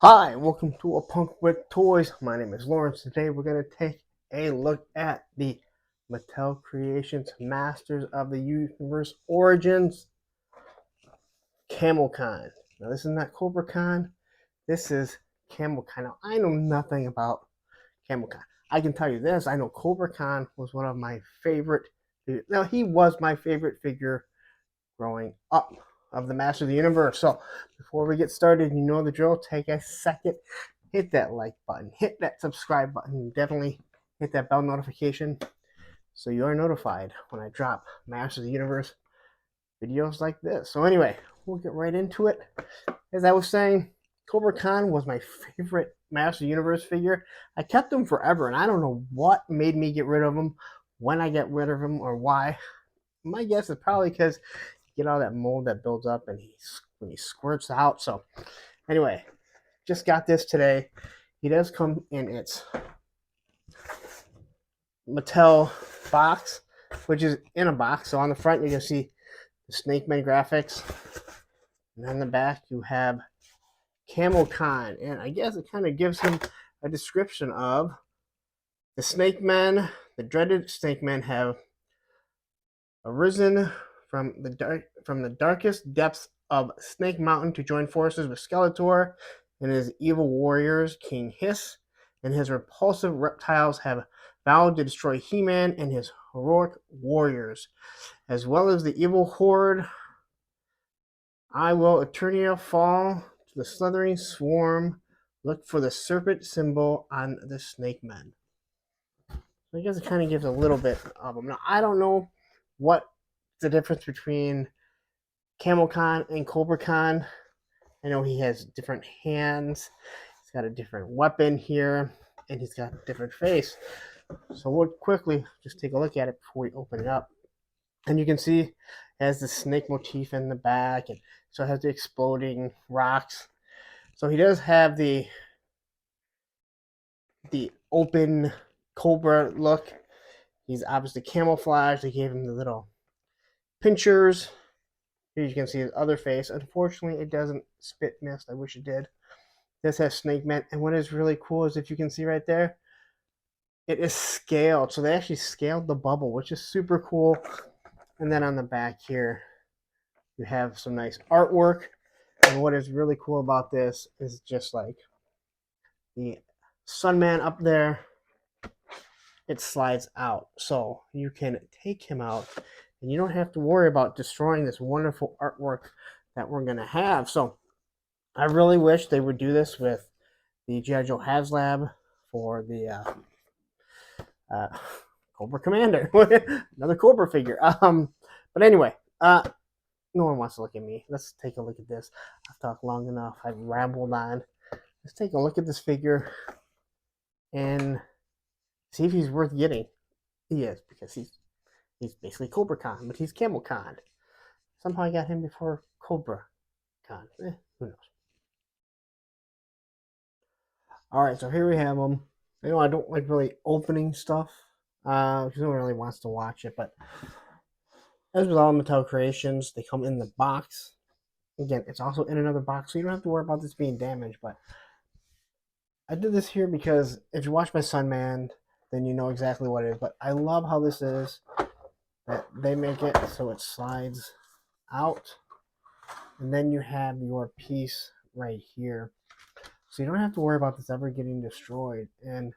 Hi, welcome to A Punk with Toys. My name is Lawrence. Today we're going to take a look at the Mattel Creations Masters of the Universe Origins Camo Khan. Now this is not Cobra Khan. This is Camo Khan. Now I know nothing about Camo Khan. I can tell you this. I know Cobra Khan was one of my favorite. Now he was my favorite figure growing up of the Master of the Universe. So before we get started, you know the drill. Take a second, hit that like button, hit that subscribe button, definitely hit that bell notification so you are notified when I drop Master of the Universe videos like this. So anyway, we'll get right into it. As I was saying, Cobra Khan was my favorite Master of the Universe figure. I kept him forever, and I don't know what made me get rid of him, when I get rid of him, or why. My guess is probably because you get all that mold that builds up and when he squirts out. So anyway, just got this today. He does come in its Mattel box, which is in a box. So on the front, you can see the Snake Man graphics. And on the back, you have Camo Khan. And I guess it kind of gives him a description of the Snake Men, the dreaded Snake Men have arisen from the darkest depths of Snake Mountain to join forces with Skeletor and his evil warriors, King Hiss, and his repulsive reptiles have vowed to destroy He-Man and his heroic warriors, as well as the evil horde. I will Eternia fall to the slithering swarm. Look for the serpent symbol on the Snake Men. So I guess it kind of gives a little bit of them. Now, I don't know what the difference between Camo Khan and Cobra Khan. I know he has different hands. He's got a different weapon here, and he's got a different face. So we'll quickly just take a look at it before we open it up. And you can see it has the snake motif in the back, and so it has the exploding rocks. So he does have the open Cobra look. He's obviously camouflaged. They gave him the little pinchers. Here you can see his other face. Unfortunately, it doesn't spit mist. I wish it did. This has Snake Man, and what is really cool is if you can see right there, it is scaled. So they actually scaled the bubble, which is super cool. And then on the back here, you have some nice artwork. And what is really cool about this is just like the Sunman up there, it slides out. So you can take him out and you don't have to worry about destroying this wonderful artwork that we're going to have. So I really wish they would do this with the G.I. Joe HasLab for the Cobra Commander, another Cobra figure. But anyway, no one wants to look at me. Let's take a look at this. I've talked long enough. I've rambled on. Let's take a look at this figure and see if he's worth getting. He is, because he's basically Cobra Khan, but he's Camo Khan. Somehow I got him before Cobra Khan. Who knows? All right, so here we have him. I know I don't like really opening stuff because no one really wants to watch it, but as with all Mattel creations, they come in the box. Again, it's also in another box, so you don't have to worry about this being damaged. But I did this here because if you watch my Sunman, then you know exactly what it is. But I love how this is, that they make it so it slides out, and then you have your piece right here. So you don't have to worry about this ever getting destroyed. And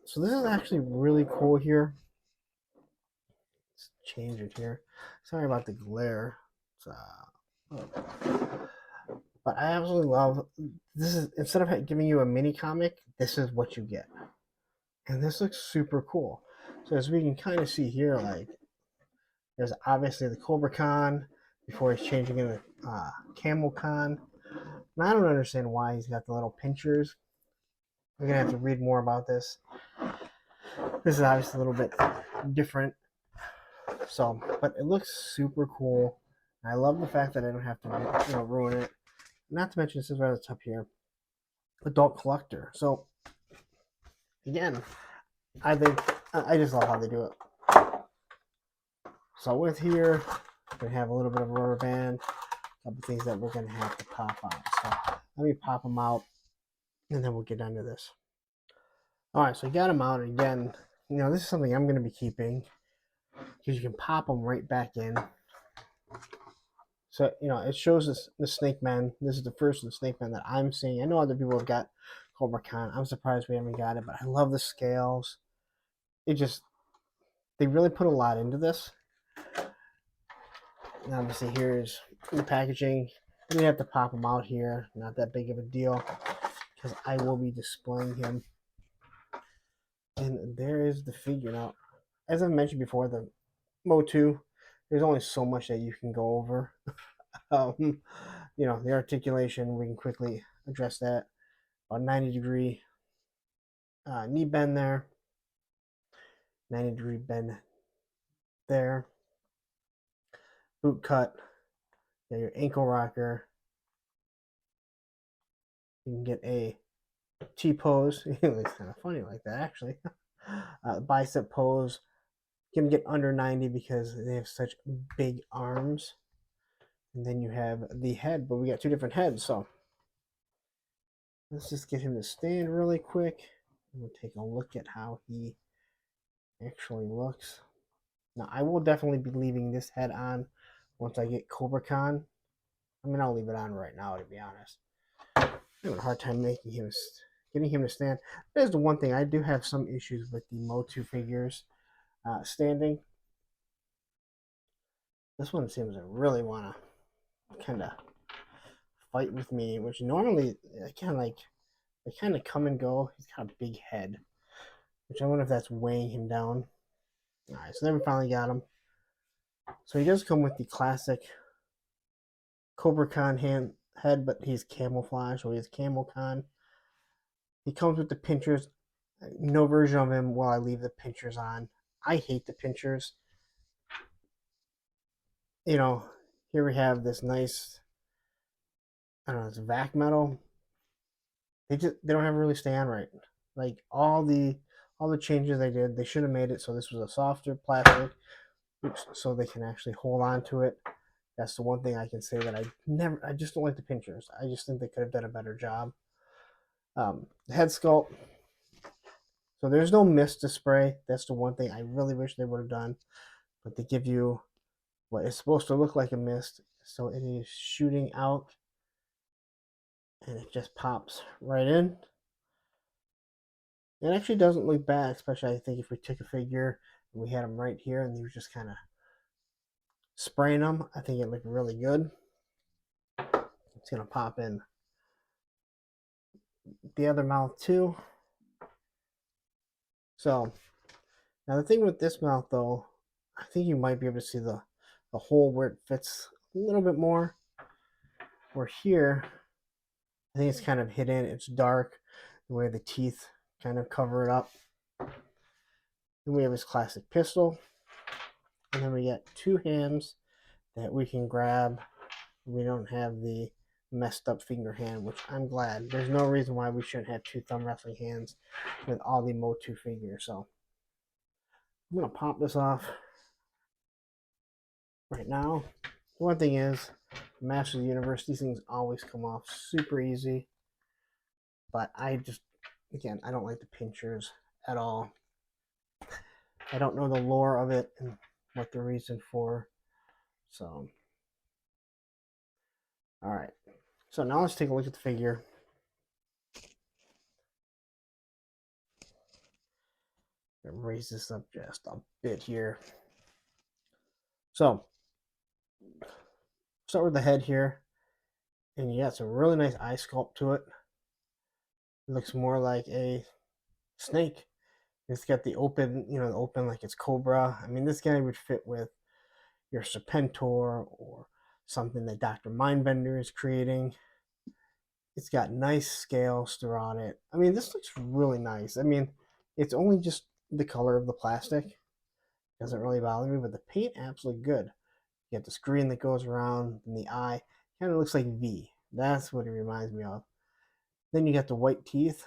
so this is actually really cool here. Let's change it here. Sorry about the glare. But I absolutely love this. Is instead of giving you a mini comic, this is what you get. And this looks super cool. So as we can kind of see here, like there's obviously the Cobra Khan before he's changing into Camo Khan. And I don't understand why he's got the little pinchers. We're gonna have to read more about this. This is obviously a little bit different. So, but it looks super cool. I love the fact that I don't have to ruin it. Not to mention, this is right at the top here, adult collector. So, again, I think I just love how they do it. So with here, we have a little bit of a rubber band. couple things that we're going to have to pop out. So let me pop them out, and then we'll get into this. All right, so I got them out. Again, this is something I'm going to be keeping because you can pop them right back in. So, it shows us the Snake Man. This is the first of the Snake Man that I'm seeing. I know other people have got Cobra Khan. I'm surprised we haven't got it, but I love the scales. They really put a lot into this. And obviously, here's the packaging. We have to pop them out here. Not that big of a deal because I will be displaying him. And there is the figure. Now, as I mentioned before, the Mo2, there's only so much that you can go over. The articulation, we can quickly address that. About 90-degree knee bend there. 90-degree bend there. Boot cut. You got your ankle rocker. You can get a T-pose. It's kind of funny like that, actually. Bicep pose. You can get under 90 because they have such big arms. And then you have the head, but we got two different heads, so let's just get him to stand really quick. And we'll take a look at how he actually looks. Now, I will definitely be leaving this head on once I get Cobra Khan. I mean, I'll leave it on right now, to be honest. I'm having a hard time getting him to stand. There's the one thing. I do have some issues with the Mo2 figures standing. This one seems to really want to kind of fight with me, which normally they kind of come and go. He's got a big head, which I wonder if that's weighing him down. All right, so then we finally got him. So he does come with the classic Cobra Khan head, but he's camouflage, so he's Camo Khan. He comes with the pinchers. No version of him will I leave the pinchers on. I hate the pinchers. Here we have this nice, I don't know, it's vac metal. They don't ever really stay on right. Like all the changes they did, they should have made it so this was a softer plastic, so they can actually hold on to it. That's the one thing I can say that I just don't like the pinchers. I just think they could have done a better job. The head sculpt. So there's no mist to spray. That's the one thing I really wish they would have done. But they give you what is supposed to look like a mist. So it is shooting out. And it just pops right in. It actually doesn't look bad, especially I think if we took a figure and we had them right here and they were just kind of spraying them, I think it looked really good. It's going to pop in the other mouth too. So now the thing with this mouth though, I think you might be able to see the hole where it fits a little bit more. Where here, I think it's kind of hidden. It's dark, the way the teeth kind of cover it up. Then we have his classic pistol. And then we get two hands that we can grab. We don't have the messed up finger hand, which I'm glad. There's no reason why we shouldn't have two thumb wrestling hands with all the Mo2 figures. So I'm going to pop this off right now. The one thing is, Masters of the Universe, these things always come off super easy. But I don't like the pinchers at all. I don't know the lore of it and what the reason for. So, all right. So now let's take a look at the figure. Raise this up just a bit here. So, start with the head here. And you got some really nice eye sculpt to it. It looks more like a snake. It's got the open, open like it's Cobra. I mean, this guy would fit with your Serpentor or something that Dr. Mindbender is creating. It's got nice scales throughout it. I mean, this looks really nice. I mean, it's only just the color of the plastic. Doesn't really bother me, but the paint absolutely good. You got the screen that goes around and the eye. Kind of looks like V. That's what it reminds me of. Then you got the white teeth.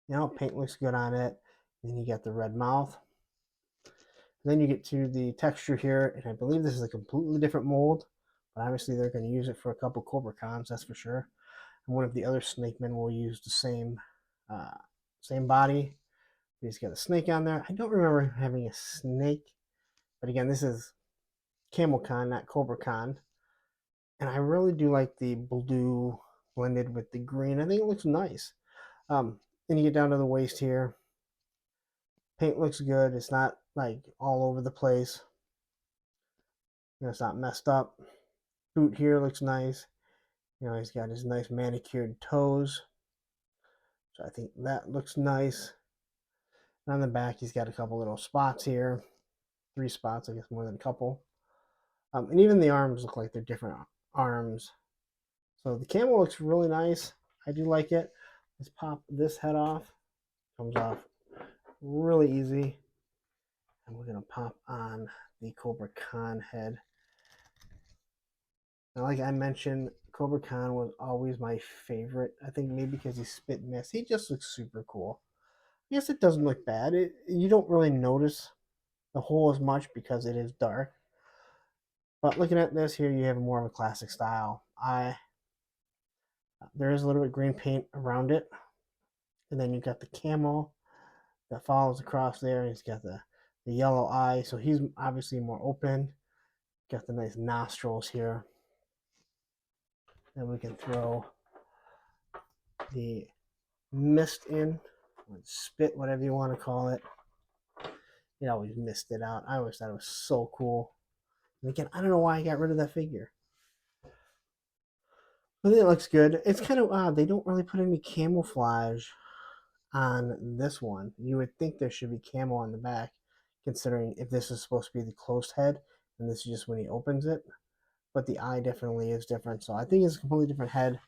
Paint looks good on it. And then you got the red mouth. And then you get to the texture here, and I believe this is a completely different mold, But obviously they're going to use it for a couple Cobra Khans, that's for sure. And one of the other snake men will use the same body. He's got a snake on there. I don't remember having a snake, but again, this is Camo Khan, not Cobra Khan. And I really do like the blue blended with the green. I think it looks nice. Then you get down to the waist here. Paint looks good. It's not like all over the place. It's not messed up. Boot here looks nice. He's got his nice manicured toes. So I think that looks nice. And on the back, he's got a couple little spots here. 3 spots, I guess more than a couple. And even the arms look like they're different arms. So the camo looks really nice. I do like it. Let's pop this head off. Comes off really easy. And we're going to pop on the Cobra Khan head. Now, like I mentioned, Cobra Khan was always my favorite. I think maybe because he spit mist. He just looks super cool. Yes, it doesn't look bad. You don't really notice the hole as much because it is dark. But looking at this here, you have more of a classic style. There is a little bit of green paint around it. And then you've got the camo that follows across there. He's got the yellow eye. So he's obviously more open. Got the nice nostrils here. Then we can throw the mist in, or spit, whatever you want to call it. It always missed it out. I always thought it was so cool. And again, I don't know why I got rid of that figure. I think it looks good. It's kind of odd. They don't really put any camouflage on this one. You would think there should be camo on the back, considering if this is supposed to be the closed head, and this is just when he opens it. But the eye definitely is different. So I think it's a completely different head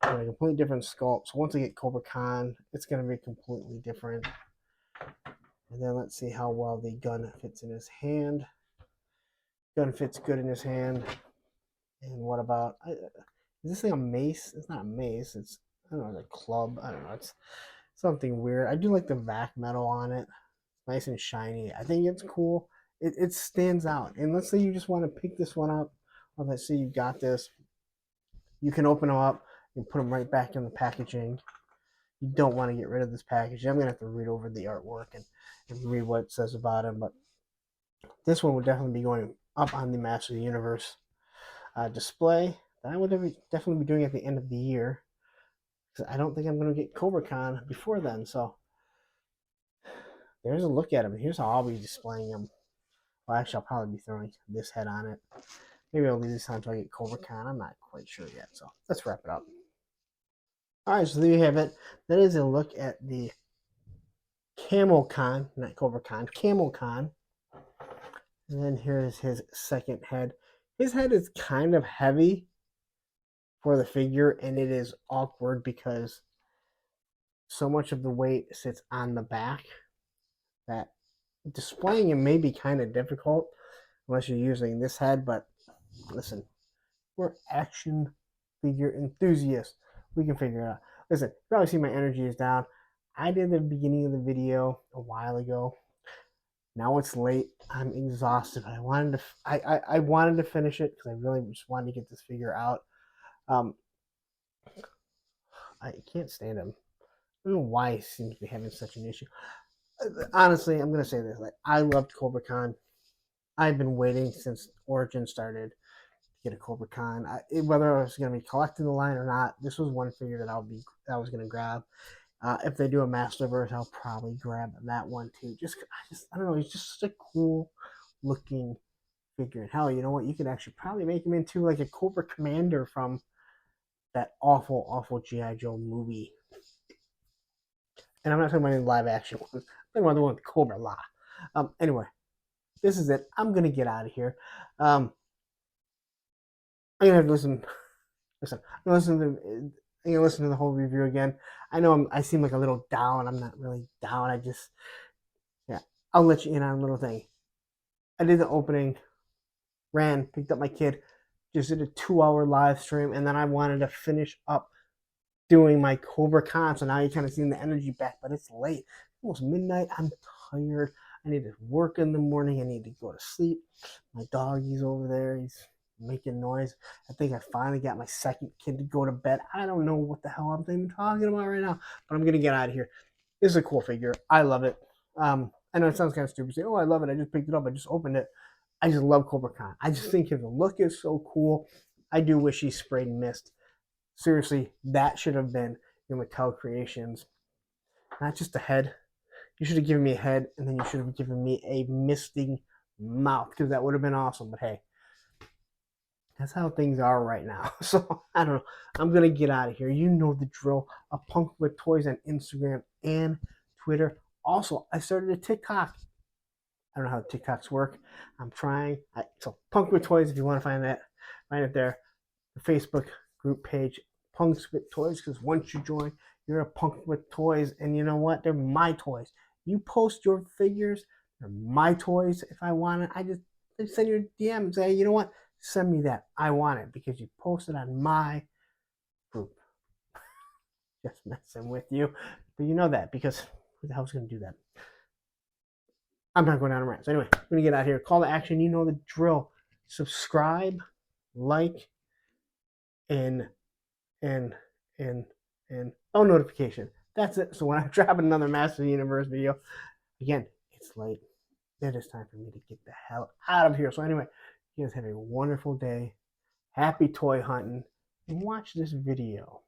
and a completely different sculpt. So once I get Cobra Khan, it's going to be completely different. And then let's see how well the gun fits in his hand. Gun fits good in his hand. And what about, is this thing a mace? It's not a mace. It's, I don't know, a club. I don't know. It's something weird. I do like the vac metal on it. Nice and shiny. I think it's cool. It stands out. And let's say you just want to pick this one up. Or let's say you got this. You can open them up and put them right back in the packaging. You don't want to get rid of this packaging. I'm going to have to read over the artwork and read what it says about him. But this one would definitely be going up on the Master of the Universe display. That I would definitely be doing at the end of the year. Because I don't think I'm going to get Cobra Khan before then. So there's a look at him. Here's how I'll be displaying him. Well, actually, I'll probably be throwing this head on it. Maybe I'll leave this time until I get Cobra Khan. I'm not quite sure yet. So let's wrap it up. All right, so there you have it. That is a look at the Camo Khan, not Cobra Khan, Camo Khan. And then here's his second head. His head is kind of heavy for the figure, and it is awkward because so much of the weight sits on the back that displaying him may be kind of difficult unless you're using this head. But listen, we're action figure enthusiasts. We can figure it out. Listen, you probably see my energy is down. I did the beginning of the video a while ago. Now it's late. I'm exhausted. I wanted to finish it because I really just wanted to get this figure out. I can't stand him. I don't know why he seems to be having such an issue. Honestly, I'm gonna say this: like, I loved Cobra Khan. I've been waiting since Origin started to get a Cobra Khan. Whether I was gonna be collecting the line or not, this was one figure that I was gonna grab. If they do a Masterverse, I'll probably grab that one too. I don't know. He's just such a cool looking figure. And hell, you know what? You could actually probably make him into like a Cobra Commander from that awful G.I. Joe movie. And I'm not talking about any live action ones. I'm talking about the one with Cobra La. Anyway, this is it. I'm gonna get out of here. I'm gonna have to listen. I'm gonna listen to the whole review again. I know I seem like a little down. I'm not really down. I'll let you in on a little thing. I did the opening, picked up my kid, just did a 2-hour live stream, and then I wanted to finish up doing my Cobra Khan. So now you're kind of seeing the energy back, but it's late. It's almost midnight. I'm tired. I need to work in the morning. I need to go to sleep. My dog, he's over there. making noise. I think I finally got my second kid to go to bed. I don't know what the hell I'm even talking about right now, but I'm gonna get out of here. This is a cool figure. I love it. I know it sounds kind of stupid. Say, oh, I love it. I just picked it up. I just opened it. I just love Cobra Khan. I just think his look is so cool. I do wish he sprayed mist. Seriously, that should have been your Mattel Creations. Not just a head. You should have given me a head, and then you should have given me a misting mouth, because that would have been awesome. But hey, that's how things are right now. So I don't know. I'm gonna get out of here. You know the drill. A Punk with Toys on Instagram and Twitter. Also, I started a TikTok. I don't know how TikToks work. I'm trying. So Punk with Toys, if you want to find that, find it there. The Facebook group page, Punks with Toys, because once you join, you're a Punk with Toys, and you know what? They're my toys. You post your figures, they're my toys. If I want it, I just send you a DM and say, you know what? Send me that. I want it because you posted on my group. Just messing with you. But you know that, because who the hell's going to do that? I'm not going down a rant. So anyway, I'm going to get out here. Call to action. You know the drill. Subscribe, like, and and and notification. That's it. So when I drop another Master of the Universe video, again, it's late. It is time for me to get the hell out of here. So anyway, you guys have a wonderful day. Happy toy hunting, and watch this video.